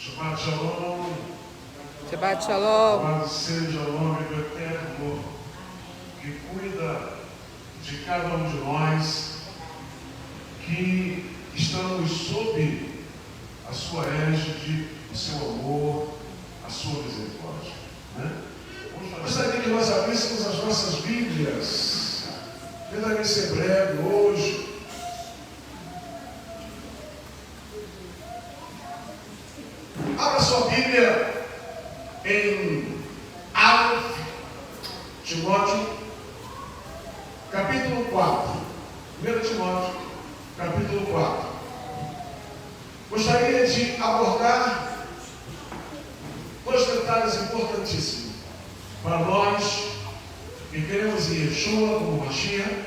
Shabbat Shalom. Shabbat Shalom. Louvado seja o nome do Eterno, que cuida de cada um de nós, que estamos sob a sua égide, o seu amor, a sua misericórdia. Gostaria que nós abríssemos as nossas Bíblias. Tentarei ser breve hoje. Abra sua Bíblia em Aleph, Timóteo, capítulo 4. 1 Timóteo, capítulo 4. Gostaria de abordar dois detalhes importantíssimos para nós que queremos em Yeshua como Mashiach,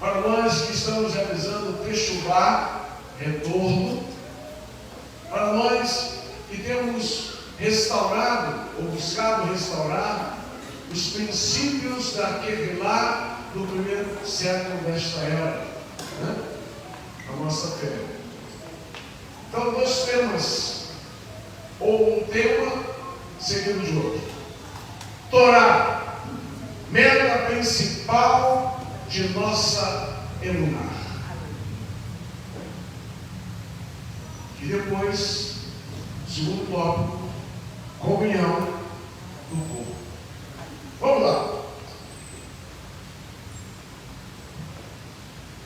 para nós que estamos realizando o Teshuvah, retorno, para nós que temos restaurado ou buscado restaurar os princípios da Kehillah do primeiro século desta era, a nossa fé. Então, dois temas, ou um tema seguido de outro. Torá, meta principal de nossa emuná. E depois, segundo tópico, comunhão do povo. Vamos lá.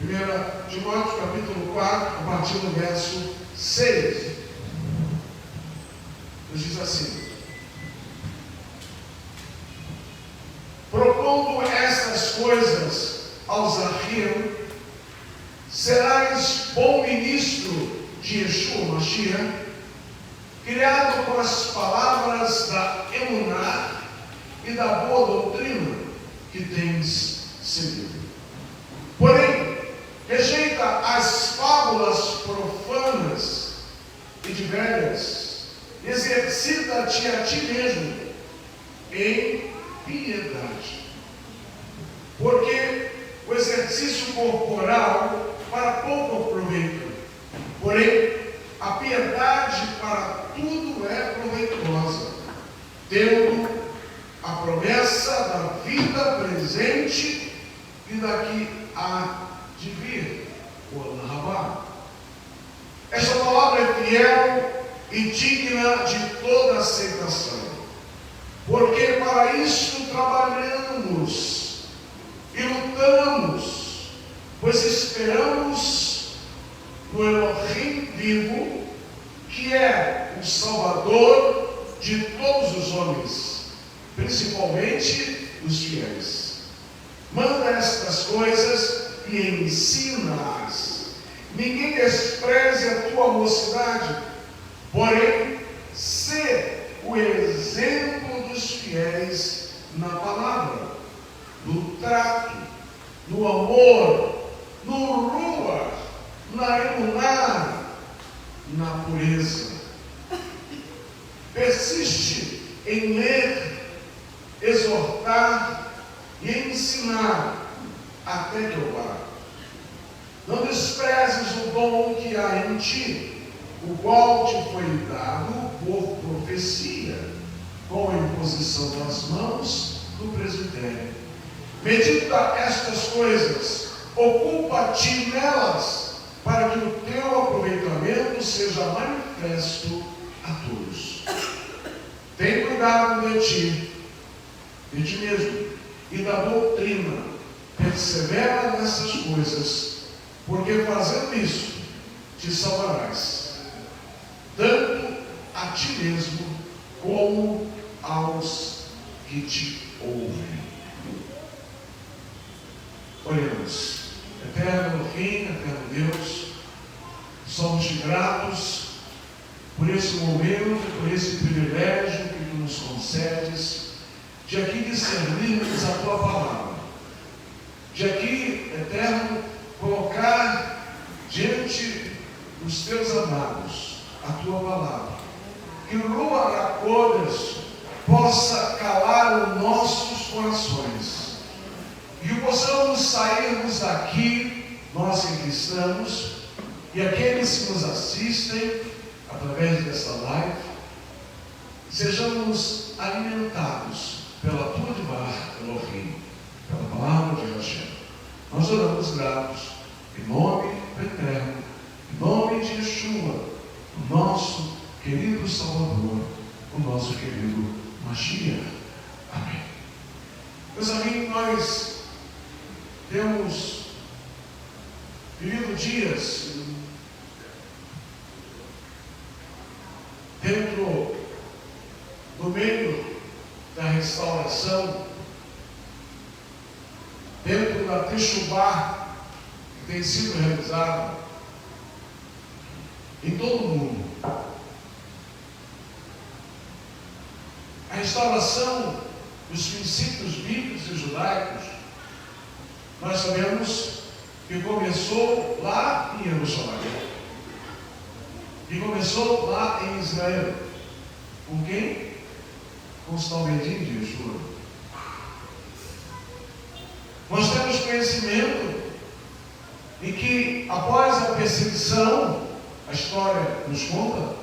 1 Timóteo, capítulo 4, a partir do verso 6. Nos diz assim: propondo estas coisas aos Arquiam, serás bom ministro de Yeshua Mashiach, criado com as palavras da emuná e da boa doutrina que tens seguido. Porém, rejeita as fábulas profanas e de velhas, exercita-te a ti mesmo em piedade. Porque o exercício corporal para pouco aproveita, porém a piedade para tudo é proveitosa, tendo a promessa da vida presente e daqui há de vir, o Anahá. Esta palavra é fiel e digna de toda aceitação, porque para isso trabalhamos e lutamos, pois esperamos no Elohim vivo, que é o Salvador de todos os homens, principalmente os fiéis. Manda estas coisas e ensina-as. Ninguém despreze a tua mocidade, porém, sê o exemplo dos fiéis na palavra, no trato, no amor, no ruach, na emuná, na pureza. Persiste em ler, exortar e ensinar até que eu vá. Não desprezes o dom que há em ti, o qual te foi dado por profecia, com a imposição das mãos do presbitério. Medita estas coisas, ocupa-te nelas, para que o teu aproveitamento seja manifesto a todos. Tem cuidado de ti mesmo, e da doutrina. Persevera nessas coisas, porque fazendo isso, te salvarás, tanto a ti mesmo, como aos que te ouvem. Oremos. Eterno Elohim, eterno Deus, somos gratos por esse momento, por esse privilégio que tu nos concedes, de aqui discernirmos a tua palavra, de aqui, eterno, colocar diante dos teus amados a tua palavra, que o Ruach HaKodesh possa calar os nossos corações, e que possamos sairmos daqui, nós que aqui estamos, e aqueles que nos assistem, através dessa live, sejamos alimentados pela tua Devar Elohim, pela palavra de Hashem. Nós oramos gratos, em nome do Eterno, em nome de Yeshua, o nosso querido Salvador, o nosso querido Mashiach. Amém. Meus amigos, nós temos vivido dias dentro do meio da restauração, dentro da Teshuvá que tem sido realizada em todo o mundo. A restauração dos princípios bíblicos e judaicos, nós sabemos que começou lá em Jerusalém, e começou lá em Israel. Com quem? Com os talmidim de Yeshua. Nós temos conhecimento de que após a perseguição, a história nos conta,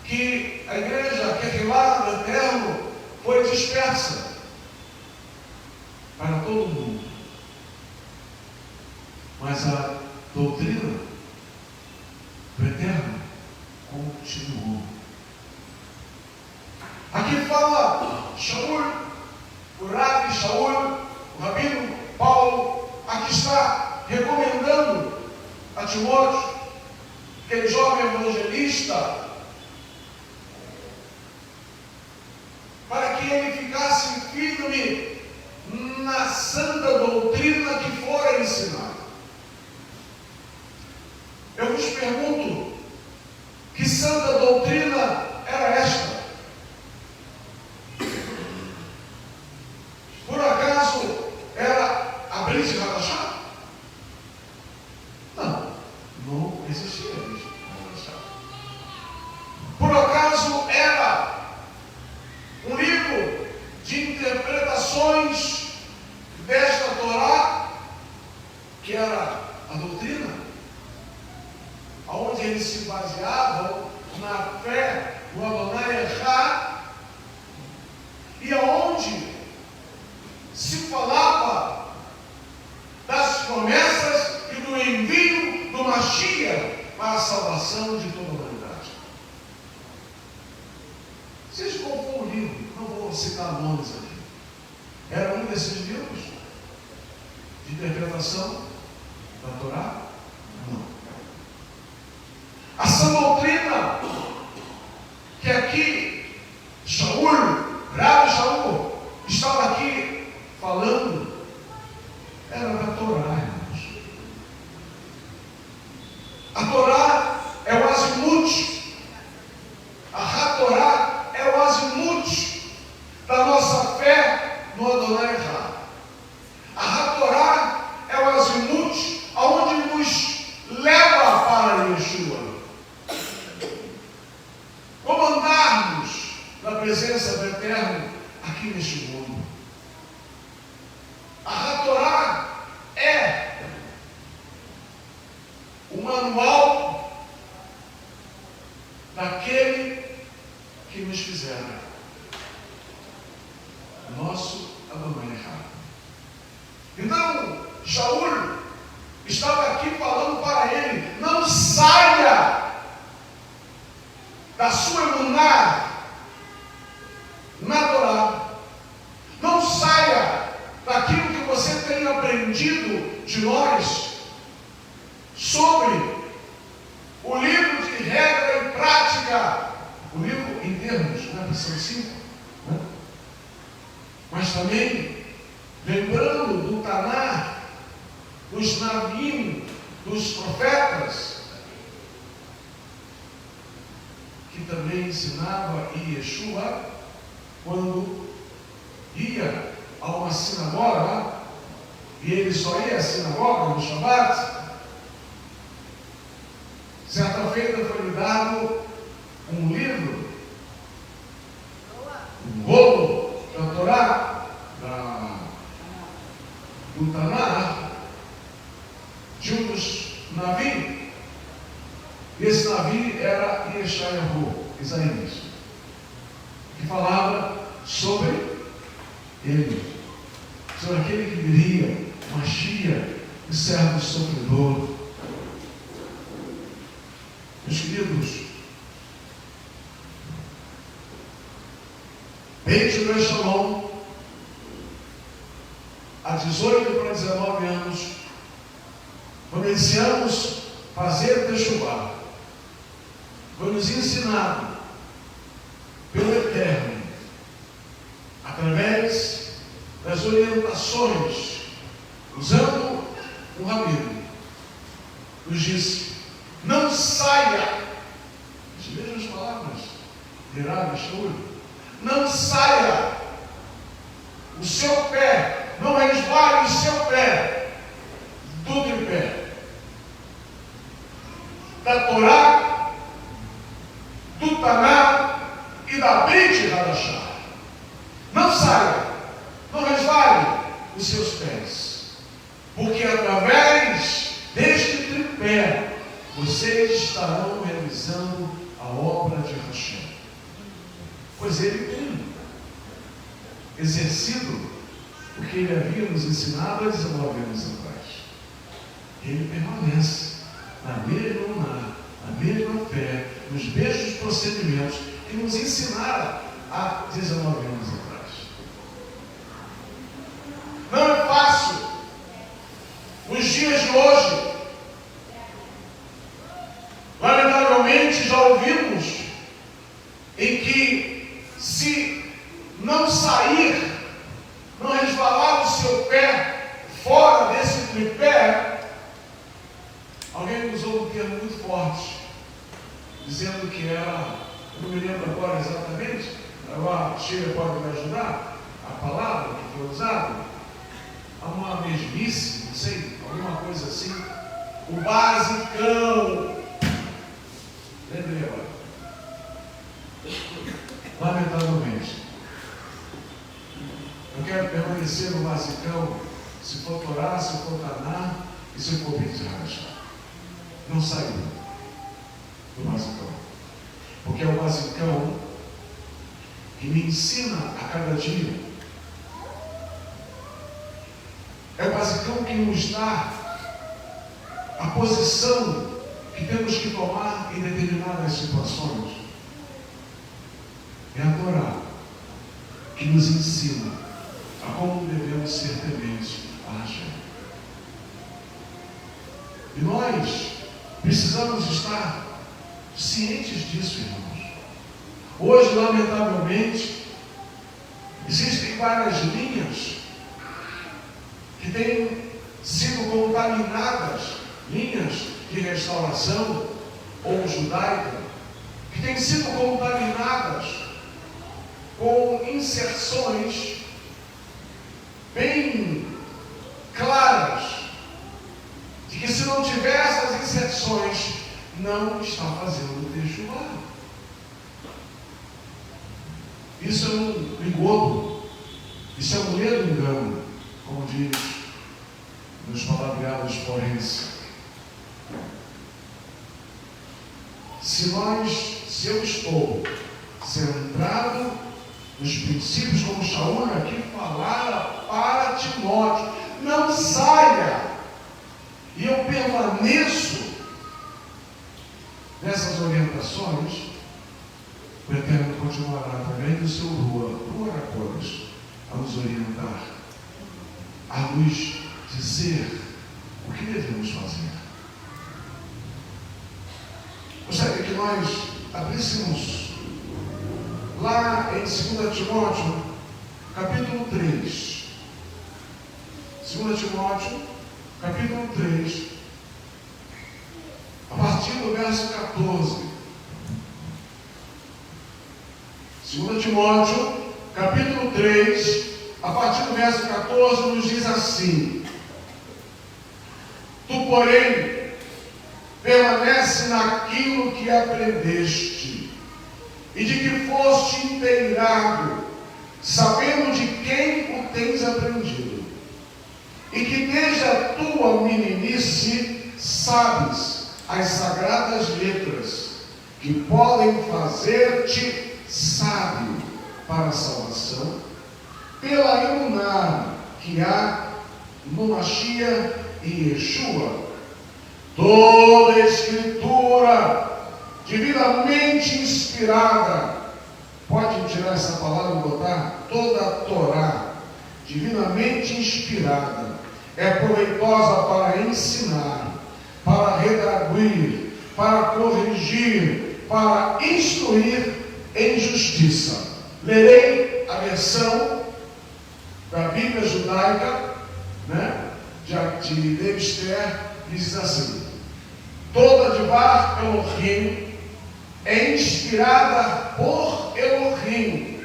que a igreja que é lá do Eterno foi dispersa para todo mundo. Mas a doutrina do Eterno continuou. Aqui fala Shaul, o Rabi Shaul, o Rabino Paulo, aqui está recomendando a Timóteo, aquele jovem evangelista, para que ele ficasse firme na santa doutrina que fora ensinada. Eu vos pergunto, que santa doutrina era esta? Por acaso era a Brit Hadashah? Não, não existia a Brit Hadashah. Por acaso era um livro de interpretações desta Torá, que era a doutrina, onde eles se baseavam na fé no Adonai Echad, e aonde se falava das promessas e do envio do Mashiach para a salvação de toda a humanidade. Seja qual for o livro, não vou citar nomes aqui, era um desses livros de interpretação da Torá? Não. A sã doutrina que aqui Shaul, Rabi Shaul, estava aqui falando, era da Torá, irmãos. A Torá é o azimute, a Torá é o azimute da nossa fé no Adonai Echad. A Torá é o azimute aonde nos leva para Yeshua. Como andarmos na presença do Eterno aqui neste mundo. A Torá é o manual daquele que nos fizeram nosso Adonai Echad. Então, Shaul estava aqui falando para ele: não saia da sua emuná na Torá, não saia daquilo que você tem aprendido de nós sobre o livro de regra e prática, o livro em termos, não é versão 5, né? Mas também lembrando do Taná, dos Navim, dos profetas, que também ensinava Yeshua quando ia a uma sinagoga, e ele só ia à sinagoga no Shabat. Certa feita foi-lhe dado um livro, um rolo da Torá, do Taná, de um dos Navim, E esse Navi era Yeshayahu, Isaías, que falava sobre ele, sobre aquele que viria, Mashiach, o servo sofredor. Meus queridos, Beit Shalom, há 18 para 19 anos, quando iniciamos a fazer Teshuvah, foi nos ensinado pelo Eterno, através das orientações, usando o Rabino, nos disse: não saia, as mesmas palavras, não saia o seu pé, não resvale o seu pé do tripé da Torá, do Taná e da Brit Hadashah. Não saia, não resvale os seus pés, porque através deste tripé vocês estarão realizando a obra de Hashem. Pois ele tem exercido o que ele havia nos ensinado há 19 anos atrás. Ele permanece na mesma lunar, na mesma fé, nos mesmos procedimentos que nos ensinaram há 19 anos atrás. Não é fácil nos dias de hoje. Lamentavelmente já ouvimos em que, se não sair, não resvalar o seu pé fora desse tripé, alguém usou um termo muito forte, dizendo que era, eu não me lembro agora exatamente, agora a Sheila pode me ajudar, a palavra que foi usada, uma mesmice, não sei, alguma coisa assim, o basicão. Lembrei agora. Lamentavelmente, eu quero permanecer no basicão, se for Torá, se for Taná e se for Beit Hadashah. Não sair do basicão, porque é o basicão que me ensina a cada dia, é o basicão que nos dá a posição que temos que tomar em determinadas situações. É a Torá que nos ensina a como devemos ser tementes a Hashem. E nós precisamos estar cientes disso, irmãos. Hoje, lamentavelmente, existem várias linhas que têm sido contaminadas, linhas de restauração ou judaica, que têm sido contaminadas com inserções bem claras, de que se não tiver essas inserções, não está fazendo Teshuvah. Isso é um engodo, isso é um ledo engano, como diz nos palavreados forenses. Se eu estou centrado nos princípios, como Shaul aqui falara para Timóteo, não saia, e eu permaneço nessas orientações, o Eterno continuará através do seu Ruach HaKodesh a nos orientar, a nos dizer o que devemos fazer. Gostaria que nós abríssemos lá em 2 Timóteo, capítulo 3. 2 Timóteo, capítulo 3, a partir do verso 14. 2 Timóteo, capítulo 3, a partir do verso 14, nos diz assim: tu, porém, permanece naquilo que aprendeste e de que foste inteirado, sabendo de quem o tens aprendido, e que desde a tua meninice sabes as sagradas letras que podem fazer-te sábio para a salvação, pela iluminar que há no Mashiach e Yeshua. Toda a Escritura divinamente inspirada, pode tirar essa palavra e botar? Toda a Torá divinamente inspirada é proveitosa para ensinar, para redarguir, para corrigir, para instruir em justiça. Lerei a versão da Bíblia judaica, de Webster, diz assim: toda Devar Elohim é inspirada por Elohim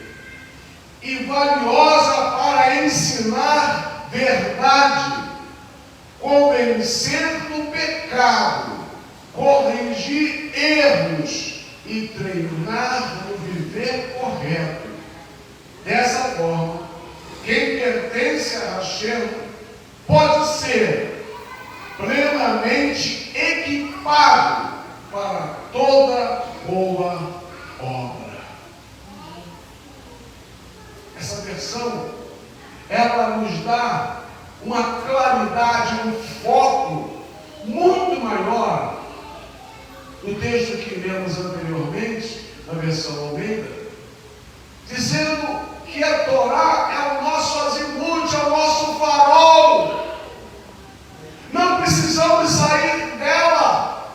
e valiosa para ensinar verdade, convencer do pecado, corrigir erros e treinar no viver correto. Dessa forma, quem pertence a Hashem pode ser plenamente equipado para toda boa obra. Essa versão, ela nos dá uma claridade, um foco muito maior do texto que lemos anteriormente, na versão Almeida, dizendo que a Torá é o nosso azimute, é o nosso farol. Não precisamos sair dela,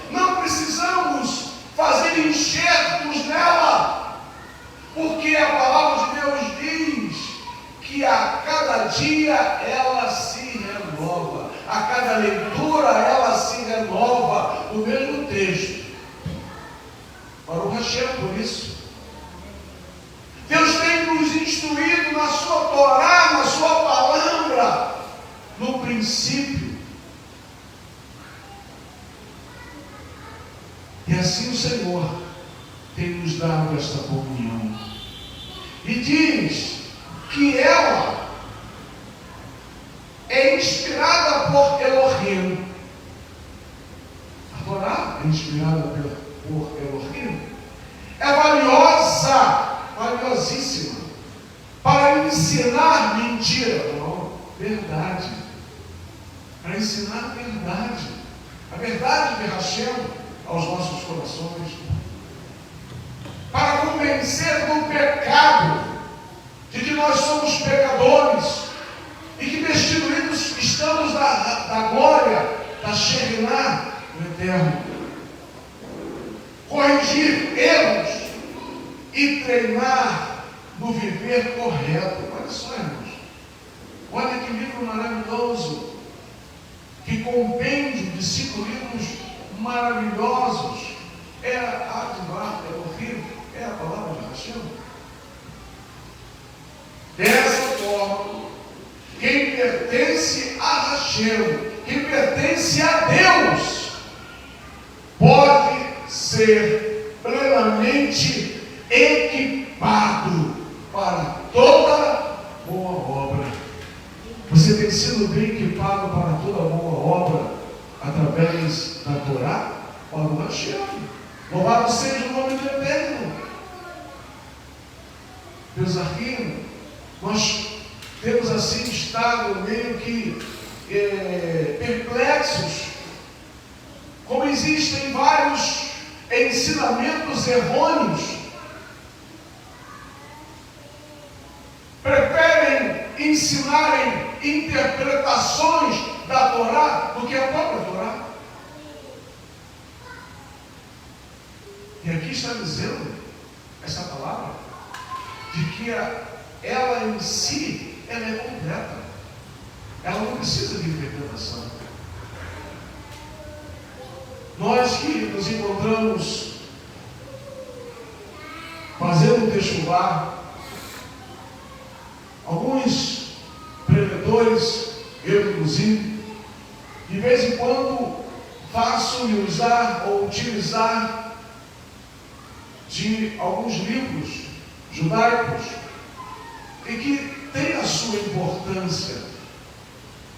não precisamos fazer enxertos nela, porque a palavra de Deus diz que a cada dia ela se renova, a cada leitura ela se renova, no mesmo texto. Baruch Hashem, por isso Deus tem nos instruído na sua Torá, na sua palavra, no princípio. E assim o Senhor tem nos dado esta comunhão. E diz que ela é inspirada por Elohim. A Torá é inspirada por Elohim. É valiosa, valiosíssima, para ensinar mentira, não, verdade, para ensinar a verdade de Hashem aos nossos corações, para convencer do pecado, de que nós somos pecadores e que destituídos estamos da glória, da Shekinah do Eterno, corrigir erros e treinar no viver correto. Olha só, irmãos, olha que livro maravilhoso, que compêndio de 5 livros maravilhosos. É a Devar Elohim, é a palavra de Hashem. Dessa forma, quem pertence a Hashem, quem pertence a Deus, pode ser plenamente equipado para toda boa obra. Você tem sido bem equipado para toda boa obra através da Torá? Baruch Hashem. Louvado seja o nome do Eterno. Meus amigos, nós temos assim estado meio que perplexos, como existem vários ensinamentos errôneos. Preferem ensinarem interpretações da Torá do que a própria Torá. E aqui está dizendo essa palavra de que ela em si, ela é completa. Ela não precisa de interpretação. Nós que nos encontramos fazendo teshuvá, alguns preletores, eu inclusive, de vez em quando faço e usar ou utilizar de alguns livros judaicos e que têm a sua importância,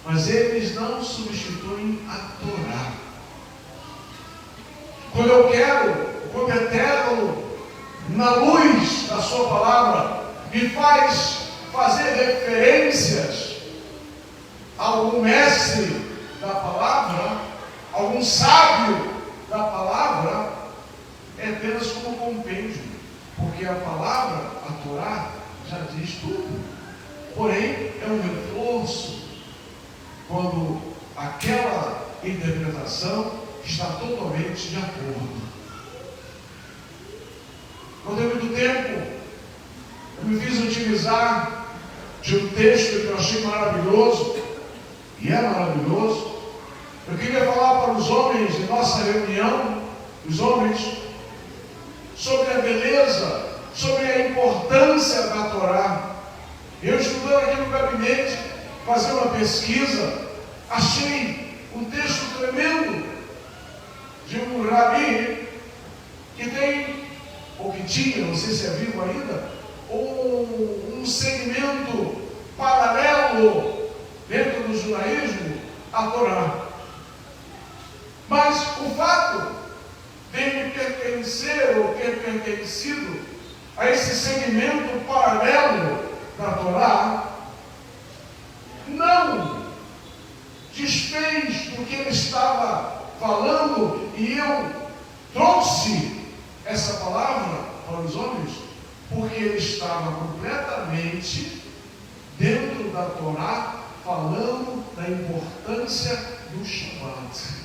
mas eles não substituem a Torá. quando eu quero competerno na luz da sua palavra, me faz fazer referências a algum mestre da palavra, algum sábio da palavra, é apenas como compêndio, porque a palavra, a Torá, já diz tudo. Porém, é um reforço quando aquela interpretação está totalmente de acordo. Não tem muito tempo, eu me fiz utilizar de um texto que eu achei maravilhoso, e é maravilhoso. Eu queria falar para os homens de nossa reunião, os homens, sobre a beleza, sobre a importância da Torá. Eu estudando aqui no gabinete, fazendo uma pesquisa, achei um texto tremendo de um rabi que tem, ou que tinha, não sei se é vivo ainda, um segmento paralelo dentro do judaísmo à Torá. Mas o fato dele pertencer ou ter pertencido a esse segmento paralelo da Torá não desfez do que ele estava falando, e eu trouxe essa palavra para os homens porque ele estava completamente dentro da Torá, falando da importância do Shabat.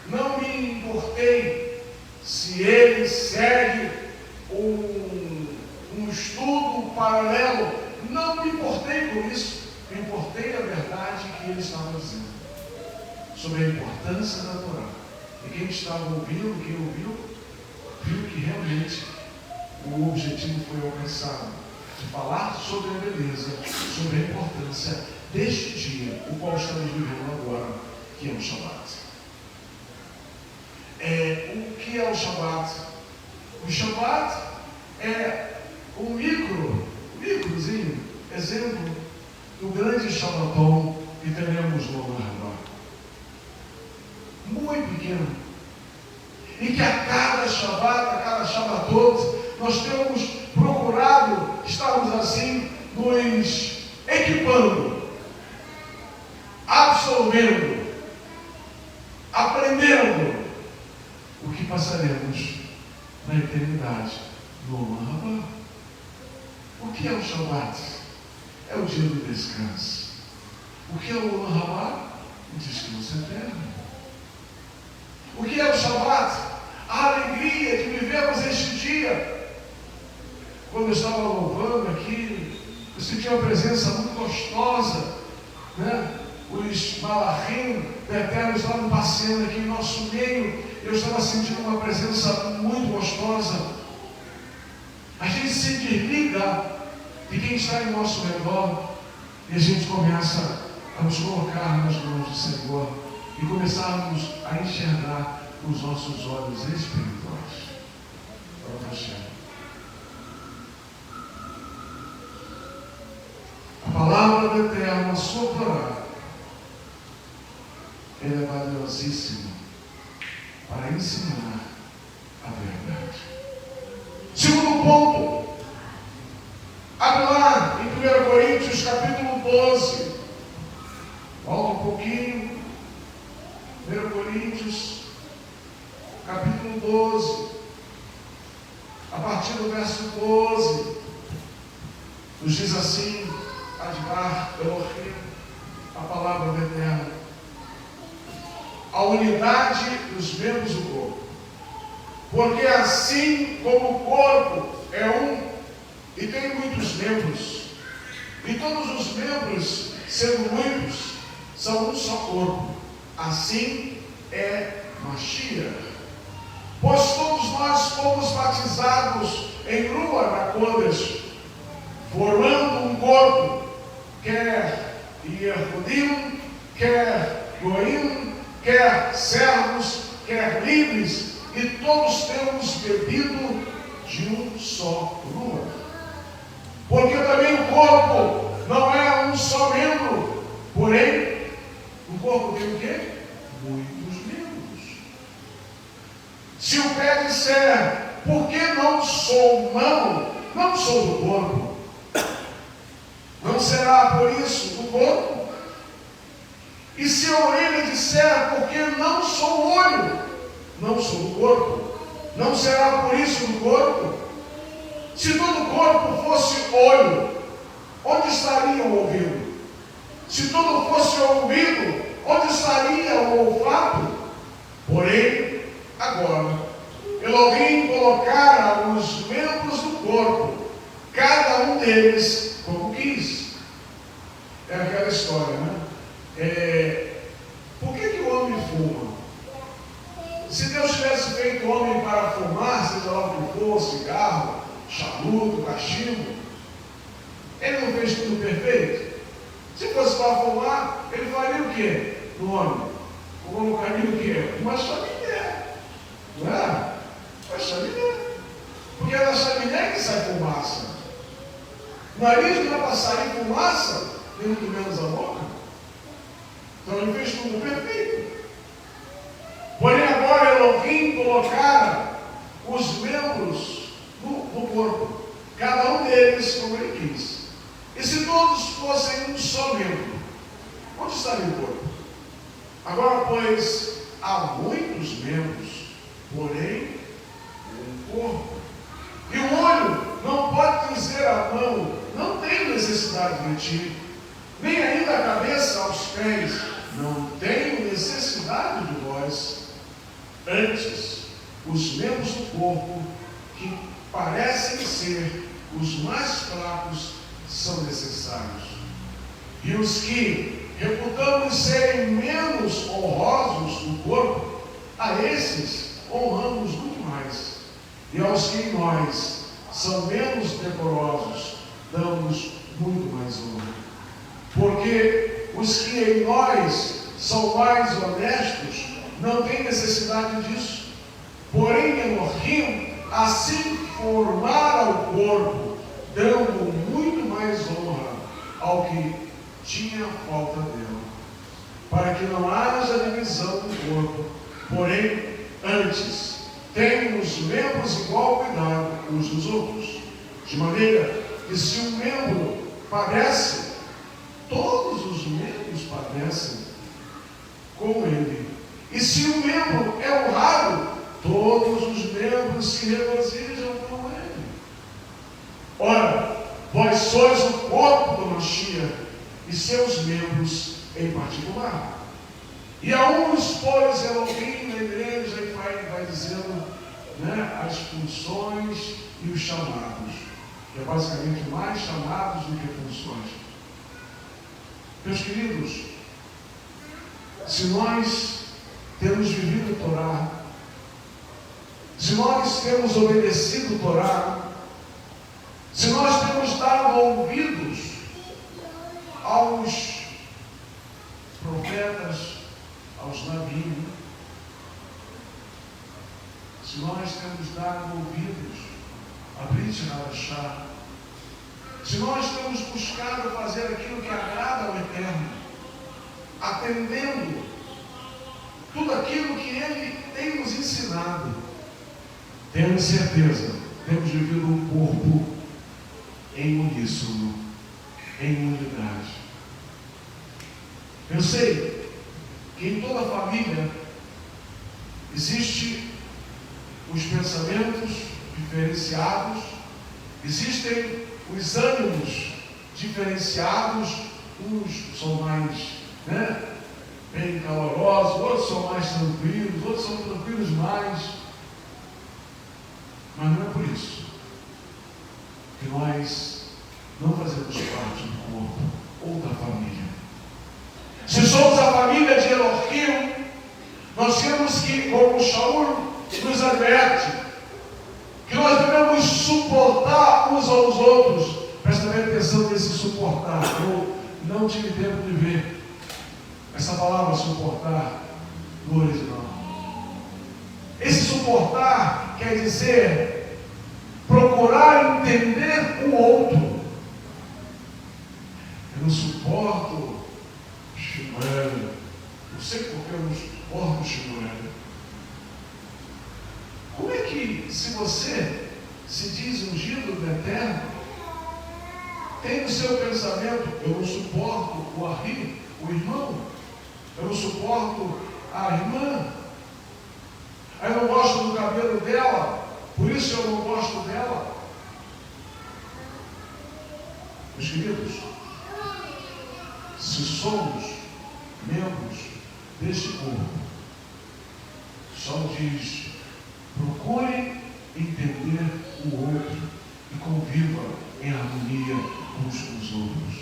Não me importei se ele segue um estudo paralelo, não me importei com isso, me importei da verdade que ele estava dizendo sobre a importância da Torá. E quem estava ouvindo, quem ouviu, viu que realmente o objetivo foi alcançado, de falar sobre a beleza, sobre a importância deste dia, o qual estamos vivendo agora, que é o Shabat. O que é o Shabat? O Shabat é um microzinho, exemplo do grande Shabbaton que teremos no Rabbah. Muito pequeno. E que a cada Shabbat, a cada Shabbatot, nós temos procurado, estarmos assim, nos equipando, absorvendo, aprendendo o que passaremos na eternidade no Rabbah. O que é o Shabat? É o dia do descanso. O que é o Rabbah? O descanso eterno. O que é o Shabat? A alegria de vivemos este dia. Quando eu estava louvando aqui, eu senti uma presença muito gostosa, né? Os malachim da Eterno estavam passeando aqui em nosso meio. Eu estava sentindo uma presença muito gostosa. A gente se desliga de quem está em nosso redor e a gente começa a nos colocar nas mãos do Senhor e começarmos a enxergar os nossos olhos espirituais. A palavra do Eterno, a sua Torá, ela é valiosíssima para ensinar a verdade. Segundo ponto, abre lá em 1 Coríntios capítulo 12, volta um pouquinho, 1 Coríntios capítulo 12, a partir do verso 12, nos diz assim: Advar Elohim, a palavra do Eterno, a unidade dos membros do corpo, porque assim como o corpo é um e tem muitos membros, e todos os membros, sendo muitos, são um só corpo, assim é Mashiach. Pois todos nós fomos batizados em Ruach HaKodesh, formando um corpo, quer Yehudim, quer Goim, quer servos, quer livres, e todos temos bebido de um só Ruach. Porque também o corpo não é um só membro, porém, o corpo tem o quê? Muitos membros. Se o pé disser, por que não sou mão, não sou do corpo, não será por isso do corpo? E se a orelha disser, por que não sou olho, não sou do corpo, não será por isso do corpo? Se todo o corpo fosse olho, onde estaria o ouvido? Se tudo fosse ouvido, onde estaria o olfato? Porém, agora, Elohim colocara os membros do corpo, cada um deles como quis. É aquela história, né? Por que o homem fuma? Se Deus tivesse feito o homem para fumar, seja lá o que for, cigarro, charuto, cachimbo, ele não fez tudo perfeito? Se fosse para fumar, ele faria o quê no homem? Colocaria o quê? Uma chaminé, não é? Uma chaminé. Porque é da chaminé que sai fumaça. O nariz não é para sair fumaça, nem muito menos a boca. Então ele fez tudo perfeito. Porém agora Elohim colocara os membros do corpo, cada um deles como ele quis. E se todos fossem um só membro, onde estaria o corpo? Agora, pois, há muitos membros, porém, um corpo. E o olho não pode dizer à mão, não tenho necessidade de ti, nem ainda a cabeça aos pés, não tenho necessidade de vós. Antes, os membros do corpo, que parecem ser os mais fracos, são necessários. E os que reputamos serem menos honrosos no corpo, a esses honramos muito mais. E aos que em nós são menos decorosos, damos muito mais honra. Porque os que em nós são mais honestos, não têm necessidade disso. Porém, Elohim assim formara o corpo, dando muito mais honra ao que tinha falta dela, para que não haja divisão do corpo. Porém, antes, tenham os membros igual cuidado uns dos outros, de maneira que se um membro padece, todos os membros padecem com ele. E se um membro é honrado, todos os membros se regozijam com ele. Ora, vós sois o corpo do Mashiach e seus membros em particular. E a uns, pois, Elohim na igreja, e vai dizendo, né, as funções e os chamados, que é basicamente mais chamados do que funções. Meus queridos, se nós temos vivido o Torá, se nós temos obedecido o Torá, se nós temos dado ouvidos aos profetas, aos navios, se nós temos dado ouvidos a Brit Hadashah, se nós temos buscado fazer aquilo que agrada ao Eterno, atendendo tudo aquilo que Ele tem nos ensinado, temos certeza, temos vivido um corpo em uníssono, em unidade. Eu sei que em toda família existem os pensamentos diferenciados, existem os ânimos diferenciados, uns são mais, bem calorosos, outros são mais tranquilos, outros são tranquilos mais. Mas não é por isso que nós não fazemos parte do corpo ou da família. Se somos a família de Elohim, nós temos que, como Shaul nos adverte, que nós devemos suportar uns aos outros. Presta bem atenção nesse suportar. Eu não tive tempo de ver essa palavra suportar no original. Esse suportar quer dizer procurar entender o outro. Eu não suporto Shmuel. Não sei porque eu não suporto Shmuel. que se você se diz ungido do Eterno, tem no seu pensamento: eu não suporto o Arri, o irmão, eu não suporto a irmã, eu não gosto do cabelo dela, por isso eu não gosto dela. Meus queridos, se somos membros deste corpo, só diz: procure entender o outro e conviva em harmonia uns com os outros.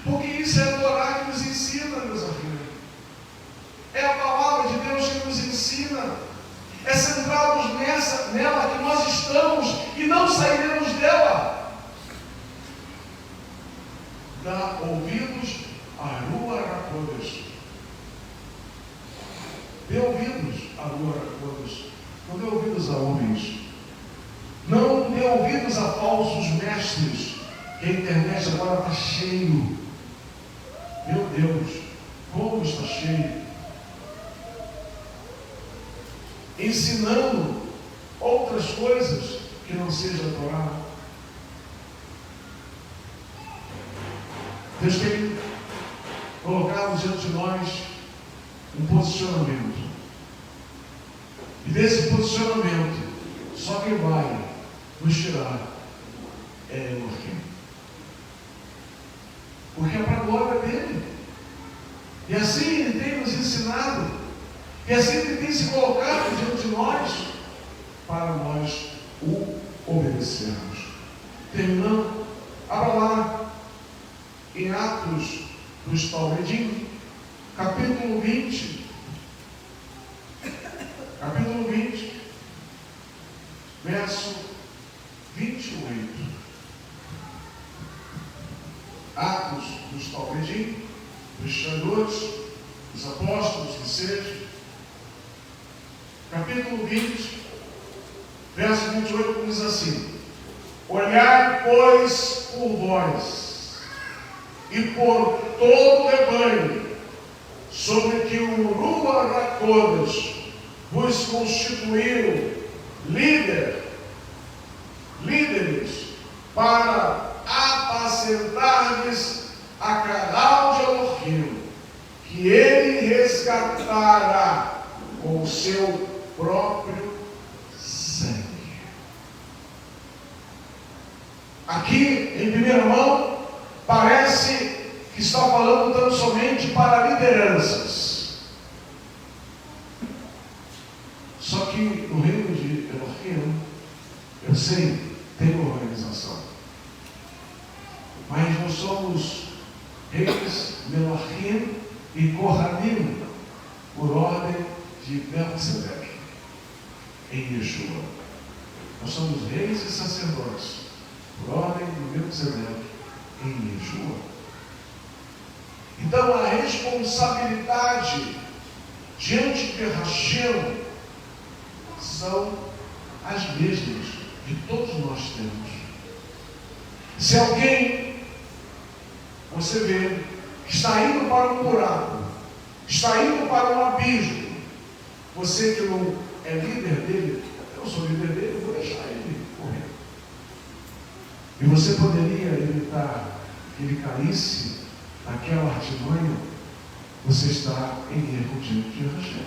Porque isso é a Torá que nos ensina, meus amigos. É a palavra de Deus que nos ensina. É centrados nela que nós estamos e não sairemos dela. Dá ouvidos a Ruach HaKodesh. Dê ouvidos a Ruach HaKodesh. Não dê ouvidos a homens. Não dê ouvidos a falsos mestres, que a internet agora está cheio. Meu Deus, como está cheio. Ensinando outras coisas que não seja a Torá. Deus tem colocado diante de nós um posicionamento. E desse posicionamento, só quem vai nos tirar é Elohim. Porque é para a glória dele. E assim ele tem nos ensinado. E assim ele tem se colocado diante de nós, para nós o obedecermos. Terminando, abra lá em Atos dos Talmedim, capítulo 20. Capítulo 20, verso 28. Atos dos Talmedim, dos historiadores, dos apóstolos, que seja. Capítulo 20, verso 28, diz assim: olhai, pois, por vós e por todo o rebanho, sobre que o Ruach HaKodesh vos constituiu líderes, para apacentar-lhes a canal de Elohim, que ele resgatará com o seu próprio sangue. Aqui, em primeira mão, parece que está falando tão somente para lideranças. Só que no reino de Elohim, eu sei, tem uma organização. Mas nós somos reis, Melachim e Kohanim, por ordem de Melquisedeque, em Yeshua. Nós somos reis e sacerdotes, por ordem de Melquisedeque, em Yeshua. Então a responsabilidade diante de Hashem são as mesmas que todos nós temos. Se alguém, você vê, que está indo para um buraco, está indo para um abismo, você que não é líder dele, eu sou líder dele, eu vou deixar ele correr. E você poderia evitar que ele caísse naquela artimanha. Você está em erro diante de Hashem.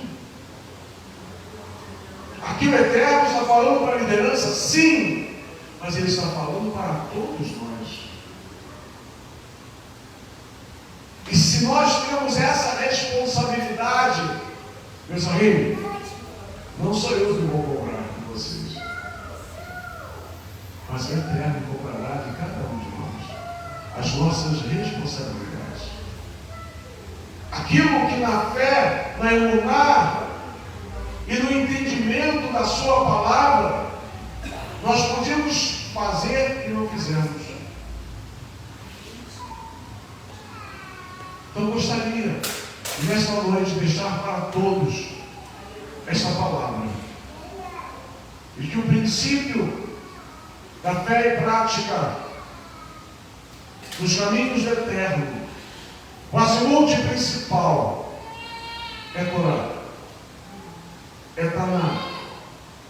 Aqui o Eterno está falando para a liderança, sim, mas ele está falando para todos nós. E se nós temos essa responsabilidade, meus amigos, não sou eu que vou cobrar de vocês, mas o Eterno cobrará de cada um de nós as nossas responsabilidades. Aquilo que na fé, na emuná e no entendimento da sua palavra, nós podíamos fazer e não fizemos. Então eu gostaria de nesta noite deixar para todos esta palavra, e que o princípio da fé e prática dos caminhos do Eterno, o azimuth principal, é Torá, é Taná,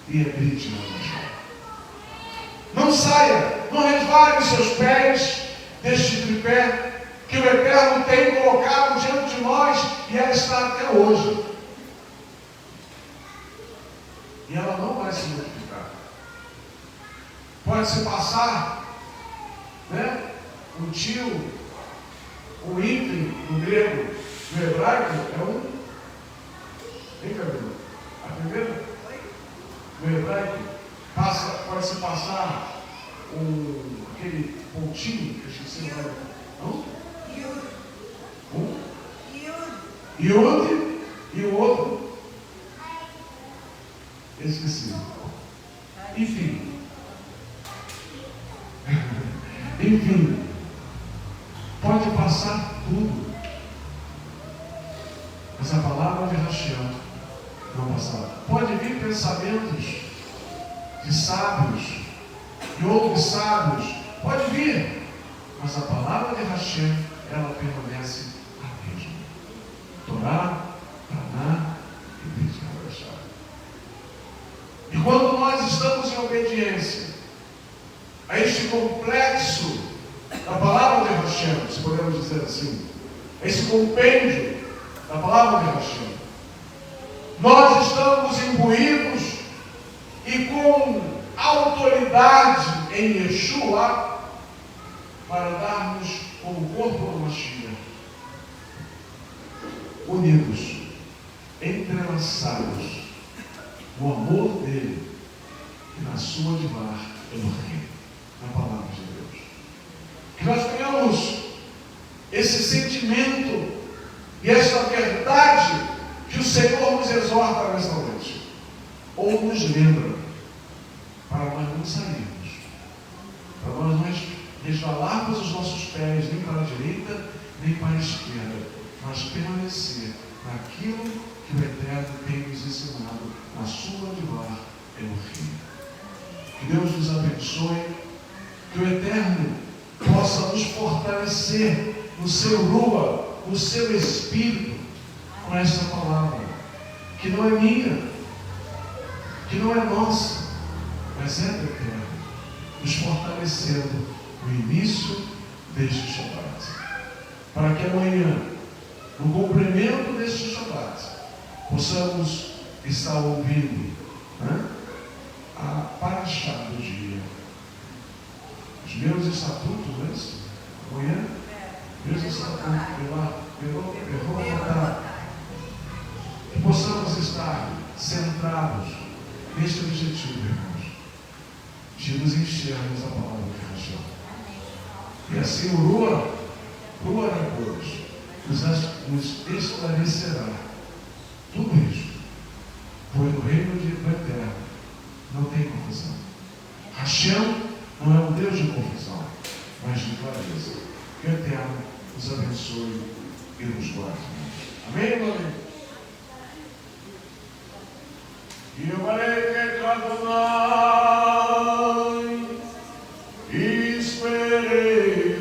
e habite na paixão. Não saia, não resvale os seus pés deste tripé que o Eterno tem colocado diante de nós e ela está até hoje. E ela não vai se modificar. Pode-se passar, né? O tio, o ínfimo, no grego, no hebraico, é um. Hein, Gabriel? A primeira? No hebraico, pode-se passar aquele pontinho, que eu esqueci o nome. Não? Yud e o outro. Esqueci. Enfim. Enfim. Pode passar tudo. Mas a palavra de Hashem não passará. Pode vir pensamentos de sábios, de outros sábios. Pode vir. Mas a palavra de Hashem, ela permanece a mesma. Torá, Taná e Brit Hadashah. E quando nós estamos em obediência a este complexo da palavra de Hashem, se podemos dizer assim, esse compêndio da palavra de Hashem, nós estamos imbuídos e com autoridade em Yeshua para darmos como corpo do Mashiach, unidos, entrelaçados no amor dele e na sua divar Elohim, na palavra de Deus. Que nós tenhamos esse sentimento e essa verdade que o Senhor nos exorta nesta noite, ou nos lembra, para nós não sairmos, para nós não resvalarmos os nossos pés nem para a direita nem para a esquerda, mas permanecer naquilo que o Eterno tem nos ensinado, na sua divar Elohim. Que Deus nos abençoe, que o Eterno possa nos fortalecer no seu Rua, no seu Espírito, com esta palavra, que não é minha, que não é nossa, mas é do Eterno, nos fortalecendo no início deste Shabbat, para que amanhã, no cumprimento deste Shabbat, possamos estar ouvindo, né, a paraxá do dia. Os meus estatutos, né? Amanhã, meus estatutos, que possamos estar centrados neste objetivo, irmãos, de nos enchermos a palavra de Hashem. E assim o Rua Rabbos nos esclarecerá tudo isso. Pois no reino do Eterno não tem confusão. Hashem não é um Deus de confusão, mas de clareza. Que o Eterno nos abençoe e nos guarde. Amém, amém? E eu falei que Adonai esperei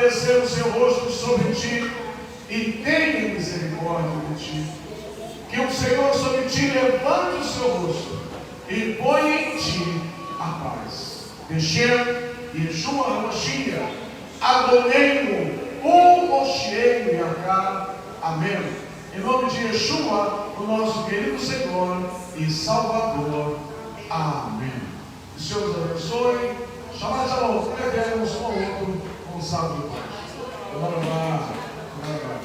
resplandecer o seu rosto sobre ti e tenha misericórdia de ti. Que o Senhor sobre ti levante o seu rosto e ponha em ti a paz. Descer Yeshua HaMashiach, Adonai, Moshiach Yakar. Amém. Em nome de Yeshua, o nosso querido Senhor e Salvador. Amém. O Senhor nos abençoe. Shabbat Shalom. Fica um com o outro. Salve de paz. Glória a Deus.